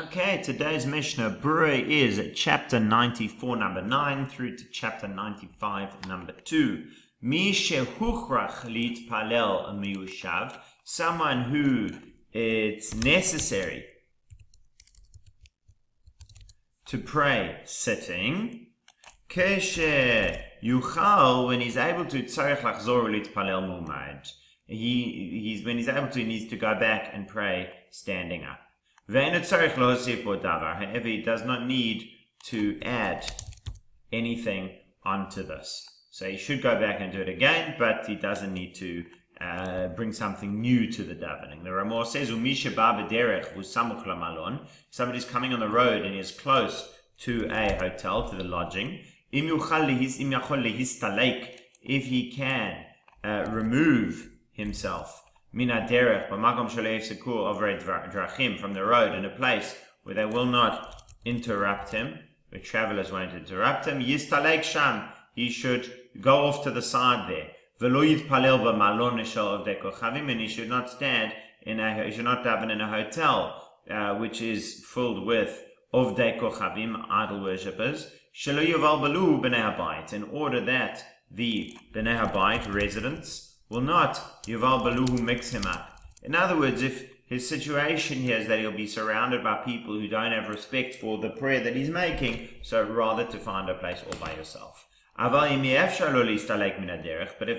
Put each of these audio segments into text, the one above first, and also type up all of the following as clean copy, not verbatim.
Okay, today's Mishna, Brura, is chapter 94, number 9, through to chapter 95, number 2. Mi shehuchrach litpalel miyushav, someone who it's necessary to pray sitting. Keshe yuchal, when he's able to, tzarich lachzor litpalel mumad. When he's able to, he needs to go back and pray standing up. However, he does not need to add anything onto this. So he should go back and do it again, but he doesn't need to bring something new to the davening. The Ramah says, somebody's coming on the road and is close to a hotel, to the lodging. If he can remove himself from the road, in a place where they will not interrupt him, where travelers won't interrupt him, he should go off to the side there. And he should not stand he should not daven in a hotel which is filled with Ovdei Kochavim, idol worshippers, in order that the Bnei Habayit residents will not Yuval Baluhu mix him up. In other words, if his situation here is that he'll be surrounded by people who don't have respect for the prayer that he's making, so rather to find a place all by yourself. But if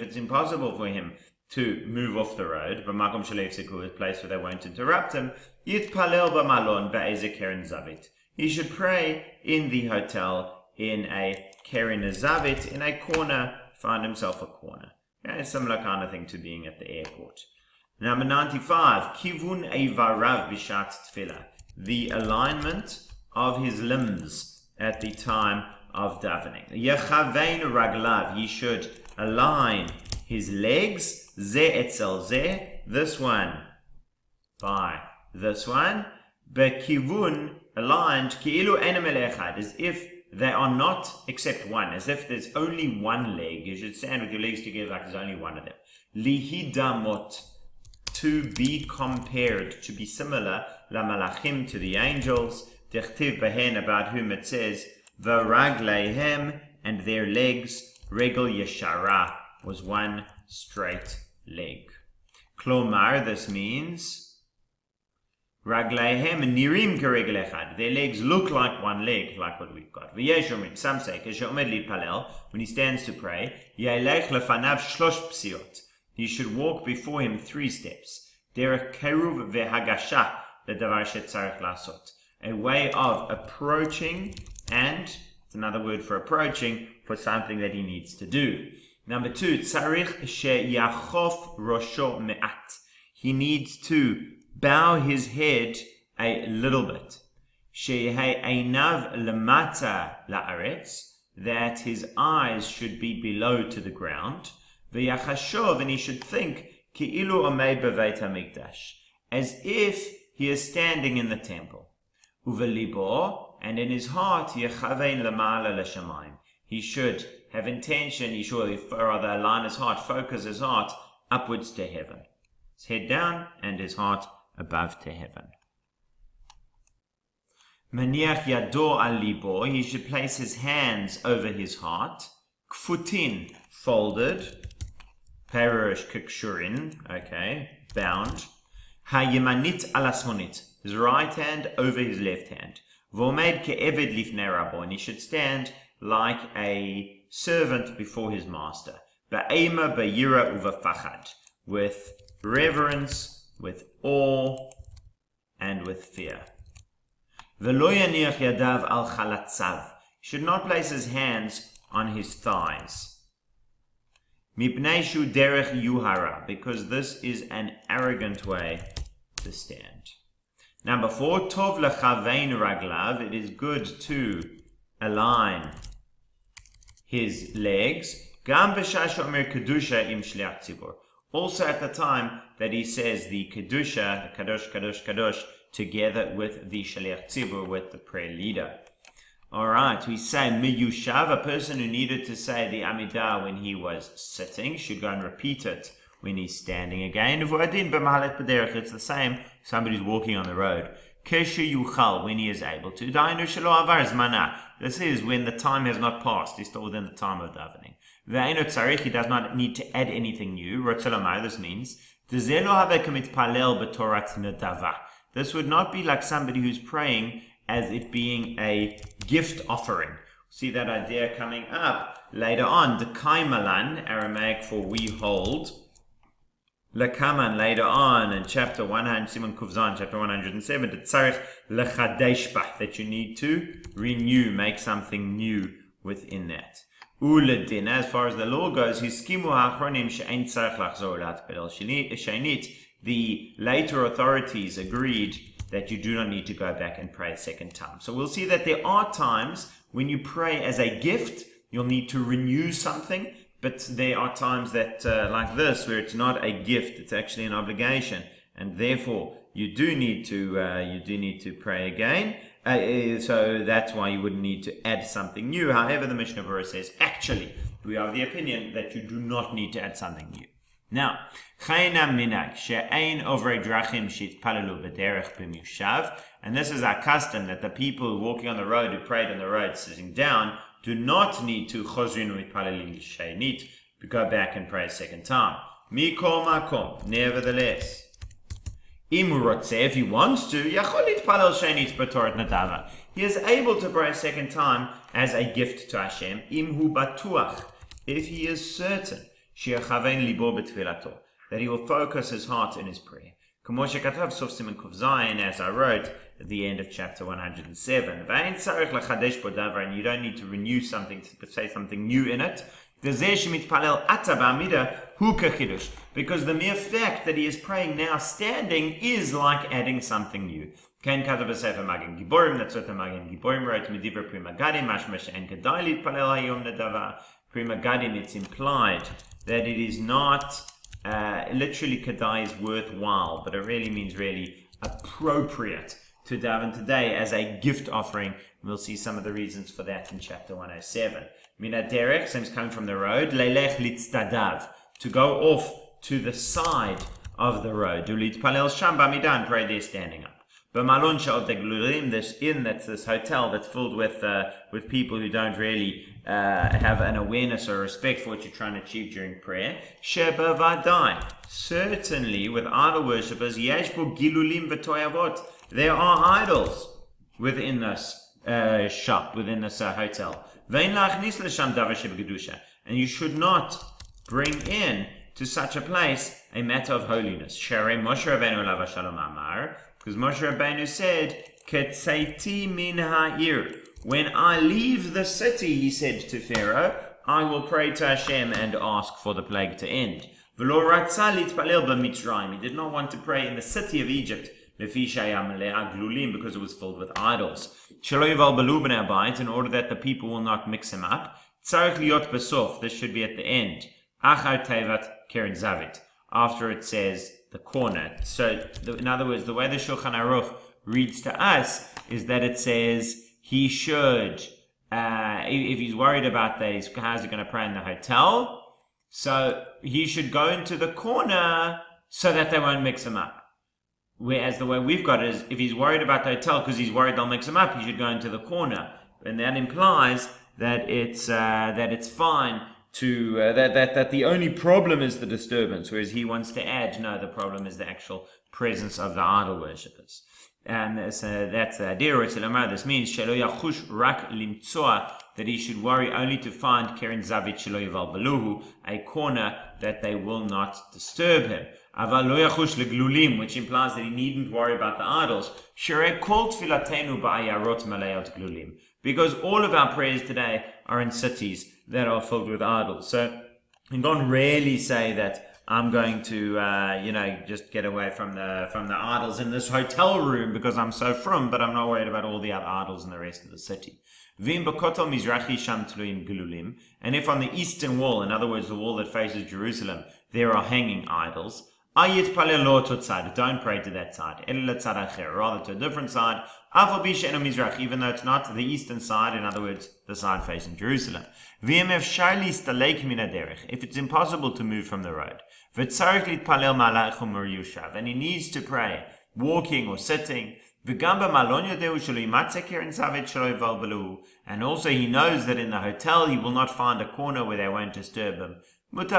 it's impossible for him to move off the road, a place where they won't interrupt him, he should pray in the hotel, in a keren zavit, in a corner, find himself a corner. Okay, a similar kind of thing to being at the airport. Number 95, Kivun Eivarav Bishat Tefillah, the alignment of his limbs at the time of davening. Yechavein Raglav, he should align his legs, Ze etzel Ze, this one by this one, Bekivun, aligned, Ki'ilu Enem Elechad, as if they are not except one, as if there's only one leg. You should stand with your legs together like there's only one of them. Lihidamot, to be compared, to be similar, la malachim, to the angels. Dechtiv behen, about whom it says, Varagleihem, and their legs, regel yeshara, was one straight leg. Klomar, this means, Ragleihem nirim keregel echad. Their legs look like one leg, like what we've got. V'yeshomim, some say, when he stands to pray, Yaelech lefanav shlosh psiot. He should walk before him 3 steps. Derech keruv vehagasha ledavar shetzarich lasot. A way of approaching, and it's another word for approaching, for something that he needs to do. Number 2, tzarich sheyachof rosho me'at. He needs to bow his head a little bit. She'ehei einav lemata la'aretz, that his eyes should be below to the ground. V'yachashov, and he should think, ki'ilu omei beveit hamikdash, as if he is standing in the temple. Uvelibo, and in his heart, yechavein lemala l'shamayim. He should have intention, he should rather align his heart, focus his heart upwards to heaven. His head down and his heart above to heaven. Maniach yado al libo, he should place his hands over his heart. Kfutin, folded. Perish kikshurin, okay, bound. Hayemanit alasmonit, his right hand over his left hand. Vomed ke'eved lifnei rabo, and he should stand like a servant before his master. Ba'ema ba'yira uvafachad, with reverence, with awe, and with fear. V'lo yaniach yadav al chalatzav, he should not place his hands on his thighs. Mipnei shu derech yuhara, because this is an arrogant way to stand. Number 4, tov lechavein raglav, it is good to align his legs. Gam b'shah omer kedusha im shliach tzibur, also at the time that he says the kedusha, the kadosh, kadosh, kadosh, together with the shliach tzibur, with the prayer leader. Alright, we say miyushav, a person who needed to say the Amidah when he was sitting should go and repeat it when he's standing again. It's the same, somebody's walking on the road. Keshu yuchal, when he is able to. Dainu shelo avar zmana. This is when the time has not passed. He's still within the time of davening. Ve'enu tzarich, he does not need to add anything new. Rotzelamai, this means this would not be like somebody who's praying as it being a gift offering. See that idea coming up later on. Dekaimalan, Aramaic for we hold. Lekaman later on in chapter 100, Simon Kuvzan, chapter 107, that you need to renew, make something new within that. Uledin, as far as the law goes, the later authorities agreed that you do not need to go back and pray a second time. So we'll see that there are times when you pray as a gift, you'll need to renew something, but there are times that, like this, where it's not a gift, it's actually an obligation, and therefore you do need to pray again. So that's why you wouldn't need to add something new. However, the Mishnah Brura says, actually, we are of the opinion that you do not need to add something new. Now, and this is our custom, that the people walking on the road who prayed on the road sitting down do not need to go back and pray a second time. Mikol makom, nevertheless, if he wants to, he is able to pray a second time as a gift to Hashem. If he is certain that he will focus his heart in his prayer. As I wrote at the end of chapter 107. And you don't need to renew something, to say something new in it. Because the mere fact that he is praying now standing is like adding something new. That's what the Magen Giborim wrote. Prima Gadim, it's implied that it is not literally Kedai is worthwhile, but it really means really appropriate to daven today as a gift offering. We'll see some of the reasons for that in chapter 107. Mina derech, same as coming from the road. Leilech litzdadav, to go off to the side of the road. Ulitpalel sham b'amidan, pray there standing up. B'malon she'od deglurim, this inn, that's this hotel that's filled with people who don't really have an awareness or respect for what you're trying to achieve during prayer. Sheba vadai, certainly with idol worshippers, yesh bo gilulim v'toyavot, there are idols within this shop, within this hotel. And you should not bring in to such a place a matter of holiness. Because Moshe Rabbeinu said, Ketzaiti min ha'ir, when I leave the city, he said to Pharaoh, I will pray to Hashem and ask for the plague to end. He did not want to pray in the city of Egypt, because it was filled with idols. In order that the people will not mix him up. This should be at the end. After it says the corner. So, in other words, the way the Shulchan Aruch reads to us is that it says he should, if he's worried about that, how's he going to pray in the hotel? So, he should go into the corner so that they won't mix him up. Whereas the way we've got it is, if he's worried about the hotel because he's worried they'll mix him up, he should go into the corner. And that implies that it's fine to that the only problem is the disturbance, whereas he wants to add, no, the problem is the actual presence of the idol worshippers. And so that's the idea. This means that he should worry only to find Keren Zavit Shelo Yival Beluhu, a corner that they will not disturb him. Which implies that he needn't worry about the idols. Because all of our prayers today are in cities that are filled with idols. So you can't really say that I'm going to, just get away from the idols in this hotel room because I'm so frum, but I'm not worried about all the other idols in the rest of the city. And if on the eastern wall, in other words, the wall that faces Jerusalem, there are hanging idols, don't pray to that side, rather to a different side, even though it's not the eastern side, in other words, the side facing Jerusalem. If it's impossible to move from the road, and he needs to pray walking or sitting. And also he knows that in the hotel he will not find a corner where they won't disturb him. It's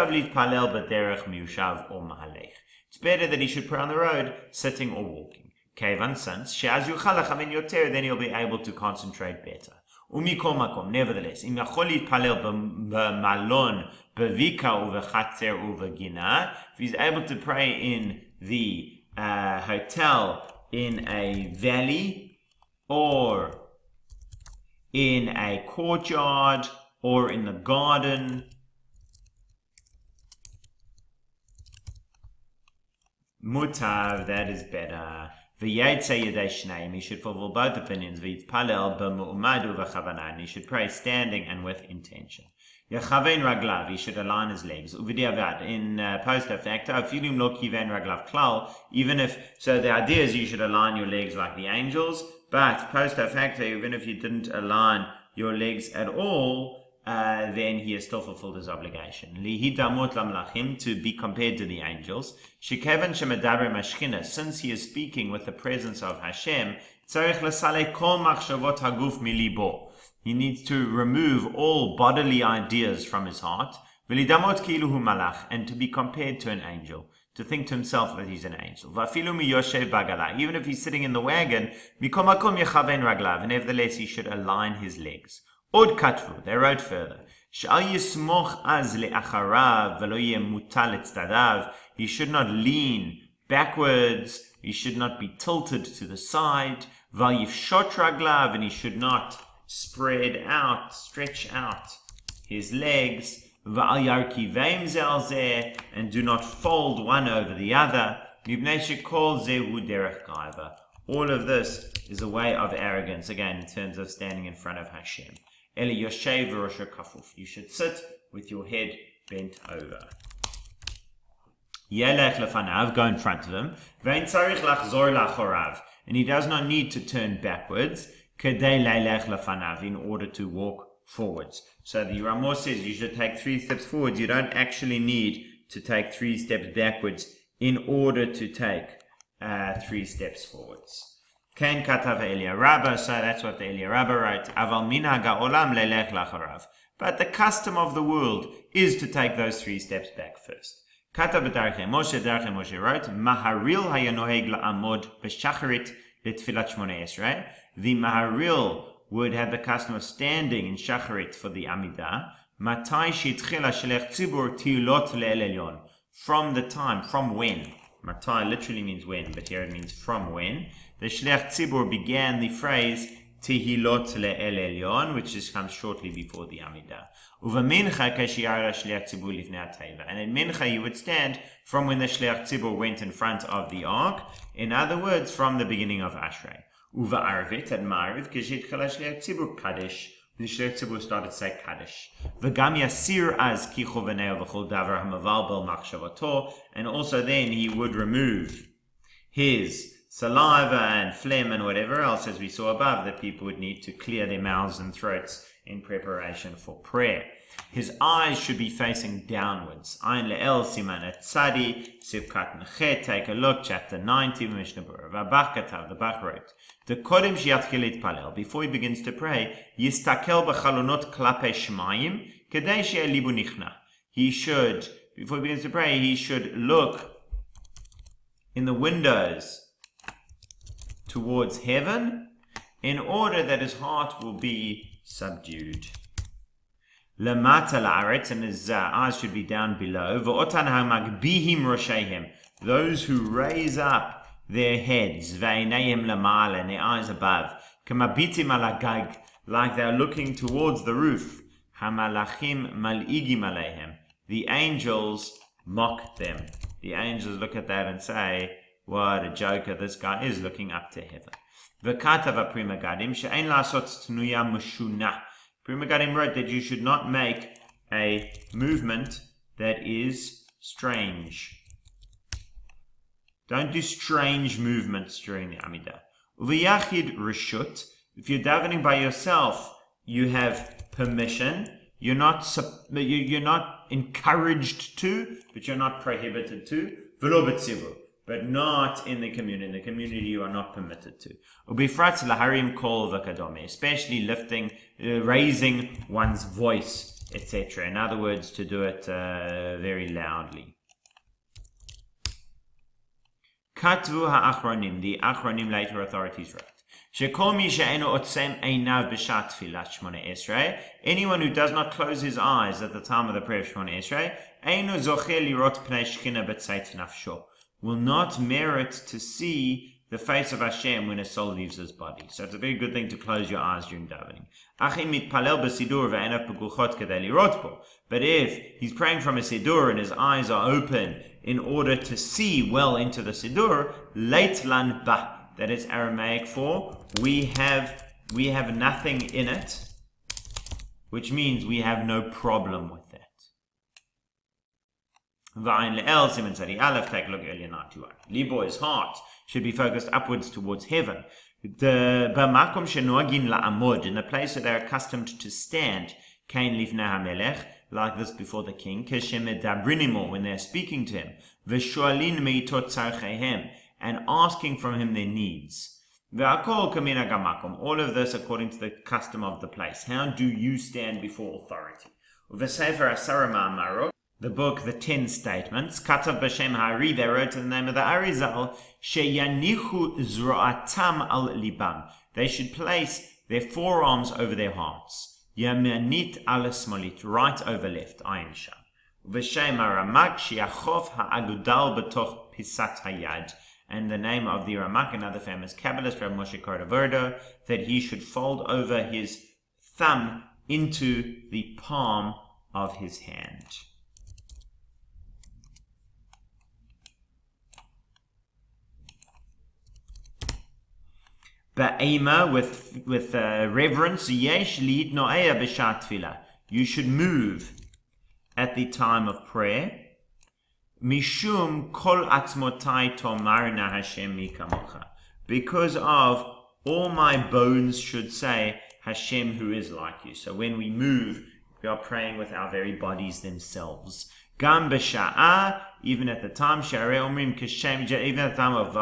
better that he should pray on the road, sitting or walking. Since then he'll be able to concentrate better. Nevertheless, if he's able to pray in the hotel, in a valley, or in a courtyard, or in the garden, mutav, that is better. He should fulfill both opinions. He should pray standing and with intention. He should align his legs. In poster factor, even if, so the idea is you should align your legs like the angels, but poster factor, even if you didn't align your legs at all, then he has still fulfilled his obligation. To be compared to the angels. Since he is speaking with the presence of Hashem, he needs to remove all bodily ideas from his heart, and to be compared to an angel, to think to himself that he's an angel. Even if he's sitting in the wagon, nevertheless he should align his legs. Od katvu, they wrote further, he should not lean backwards, he should not be tilted to the side, and he should not spread out, stretch out his legs, and do not fold one over the other. All of this is a way of arrogance, again, in terms of standing in front of Hashem. You should sit with your head bent over. Go in front of him. And he does not need to turn backwards in order to walk forwards. So the Ramah says you should take 3 steps forwards. You don't actually need to take 3 steps backwards in order to take 3 steps forwards. Kain katav Elia Rabba, so that's what the Elia Rabba wrote. Aval minhag ha'olam lelech lacharav. But the custom of the world is to take those 3 steps back first. Katav b'darchei Moshe wrote, Maharil hayanoheg la'amod b'shacharit l'tfilat shmoneh esrei. The Maharil would have the custom of standing in shacharit for the Amidah. Matai shitchil ha'shelech tzibur tilot le'el elyon. From the time, from when. Matai literally means when, but here it means from when. The Shlech Tzibur began the phrase Tehilot le'el elyon, which comes shortly before the Amidah. Uva mincha kashiyara Shlech Tzibur lifnei ha'teva. And in mincha you would stand from when the Shlech Tzibur went in front of the ark. In other words, from the beginning of Ashrei. Uva arvit at Ma'ariv kashitchal Shlech Tzibur Kaddish. The Shlech Tzibur started to say Kaddish. V'gam yasir az ki choveneo v'chol davar ha'maval bel machshavato. And also then he would remove his saliva and phlegm and whatever else, as we saw above, that people would need to clear their mouths and throats in preparation for prayer. His eyes should be facing downwards. Ayin le'el siman et tzadi, sivkat nechet, take a look, chapter 90, Mishna Brura. V'abach katav, the Bach wrote, the kodem shiatchil itpalel, before he begins to pray, yistakel b'chalonot klape shmayim, kedei she'eh libu nichna. He should, before he begins to pray, he should look in the windows towards heaven, in order that his heart will be subdued. Lamata la'aretz, and his eyes should be down below. V'otan ha'magbihim roshehem, those who raise up their heads. V'einayim lamala, and their eyes above. Kamabitim alagag, like they are looking towards the roof. Hamalachim mal'igim aleihem, the angels mock them. The angels look at that and say, what a joker, this guy is looking up to heaven. V'katava Pri Megadim she'ein la'asot tnuya meshuna. Pri Megadim wrote that you should not make a movement that is strange. Don't do strange movements during the Amidah. Uv'yachid reshut. If you're davening by yourself, you have permission. You're not encouraged to, but you're not prohibited to. V'lo b'tzibur. but not in the community. In the community, you are not permitted to. Ubifrat laharim kol v'kadome, especially lifting, raising one's voice, etc. In other words, to do it very loudly. Katvu ha'achronim, the achronim later authorities wrote. Anyone who does not close his eyes at the time of the prayer of Shemona Esrei will not merit to see the face of Hashem when his soul leaves his body. So it's a very good thing to close your eyes during davening. But if he's praying from a siddur and his eyes are open in order to see well into the siddur, leit lan ba. That is Aramaic for we have nothing in it, which means we have no problem with that. Take a look earlier, 91. Libo, his heart, should be focused upwards towards heaven. In the place where they're accustomed to stand, like this before the king, when they're speaking to him, and asking from him their needs. All of this according to the custom of the place. How do you stand before authority? The book, the 10 statements, Katav B'Shem Hari, they wrote in the name of the Arizal, Sheyanichu Zroatam al Libam. They should place their forearms over their hearts. Yamanit al Smolit, right over left, Ayin Sham. V'Shem Aramak, Shiachov ha'agudal b'toch Pisat Hayad. And the name of the Ramak, another famous Kabbalist, Rav Moshe Cordovero, that he should fold over his thumb into the palm of his hand. Ba'ema, with reverence, yesh li'it no'eya b'shat tefillah. You should move at the time of prayer. Mishum kol atzmotai tomarna Hashem mi kamocha. Because of all my bones should say Hashem who is like you. So when we move, we are praying with our very bodies themselves. Gam b'sha'ah, even at the time, she'arei omrim kashem, even at the time of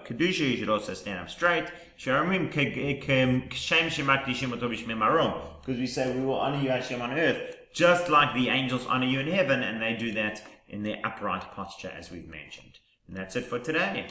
kedusha, you should also stand up straight. She'arei omrim kashem shemakdishim oto b'shmei marom, because we say we will honor you Hashem on earth, just like the angels honor you in heaven, and they do that in their upright posture, as we've mentioned. And that's it for today.